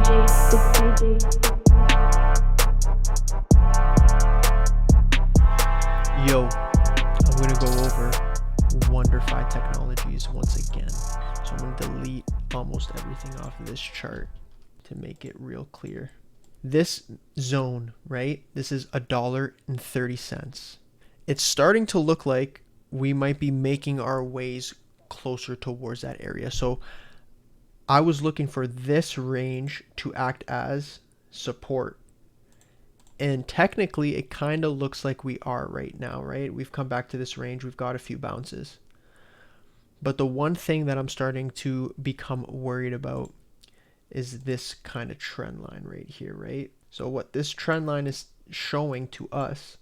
Yo, I'm going to go over Wonderfi technologies once again. So I'm going to delete almost everything off of this chart to make it real clear. This zone, right? This is $1.30. It's starting to look like we might be making our ways closer towards that area. So I was looking for this range to act as support. And technically, it kind of looks like we are right now, right? We've come back to this range. We've got a few bounces. But the one thing that I'm starting to become worried about is this kind of trend line right here, right? So what this trend line is showing to us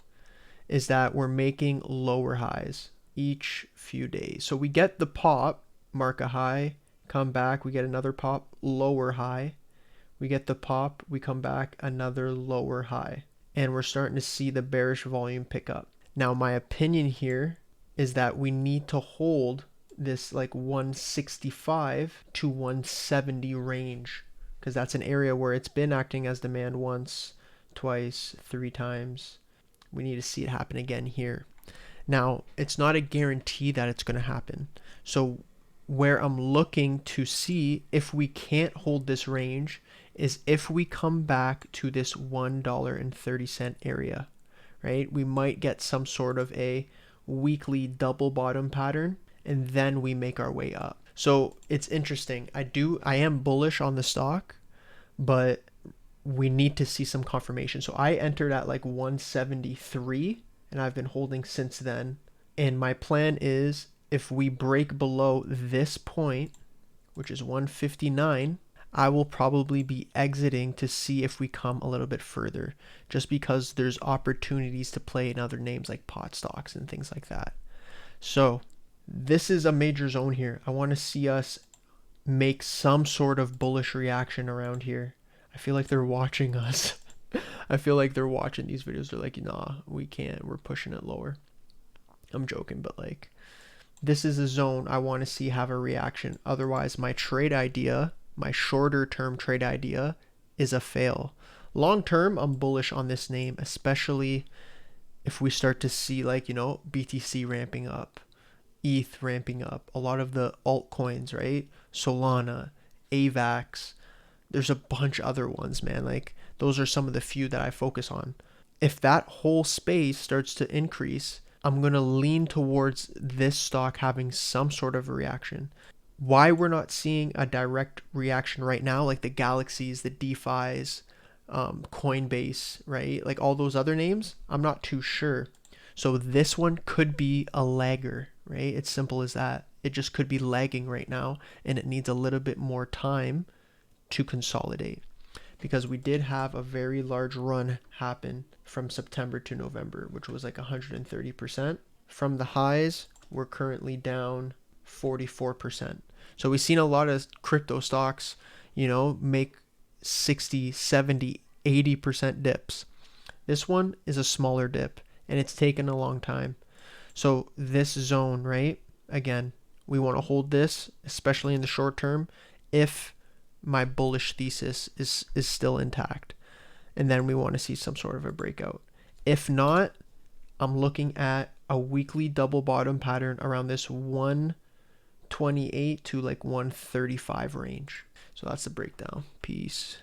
is that we're making lower highs each few days. So we get the pop, mark a high, come back, we get another pop, lower high. We get the pop, we come back, another lower high. And we're starting to see the bearish volume pick up. Now, my opinion here is that we need to hold this like 165 to 170 range, because that's an area where it's been acting as demand once, twice, 3 times. We need to see it happen again here. Now, it's not a guarantee that it's going to happen. So where I'm looking to see if we can't hold this range is if we come back to this $1.30 area, right? We might get some sort of a weekly double bottom pattern, and then we make our way up. So it's interesting. I am bullish on the stock, but we need to see some confirmation. So I entered at like 173, and I've been holding since then. And my plan is if we break below this point, which is 159, I will probably be exiting to see if we come a little bit further, just because there's opportunities to play in other names like pot stocks and things like that. So this is a major zone here. I want to see us make some sort of bullish reaction around here. I feel like they're watching us. I feel like they're watching these videos. They're like, nah, we can't. We're pushing it lower. I'm joking, but like, this is a zone I want to see have a reaction. Otherwise, my trade idea, my shorter term trade idea, is a fail. Long term, I'm bullish on this name, especially if we start to see like, BTC ramping up, ETH ramping up, a lot of the altcoins, right? Solana, AVAX. There's a bunch of other ones, man. Like, those are some of the few that I focus on. If that whole space starts to increase, I'm going to lean towards this stock having some sort of a reaction. Why we're not seeing a direct reaction right now, like the Galaxies, the DeFis, Coinbase, right? Like all those other names, I'm not too sure. So this one could be a lagger, right? It's simple as that. It just could be lagging right now, and it needs a little bit more time to consolidate, because we did have a very large run happen from September to November, which was like 130%. From the highs, we're currently down 44%. So we've seen a lot of crypto stocks, make 60, 70, 80% dips. This one is a smaller dip, and it's taken a long time. So this zone, right? Again, we want to hold this, especially in the short term, if my bullish thesis is still intact, and then we want to see some sort of a breakout. If not, I'm looking at a weekly double bottom pattern around this 128 to like 135 range. So that's the breakdown. Peace.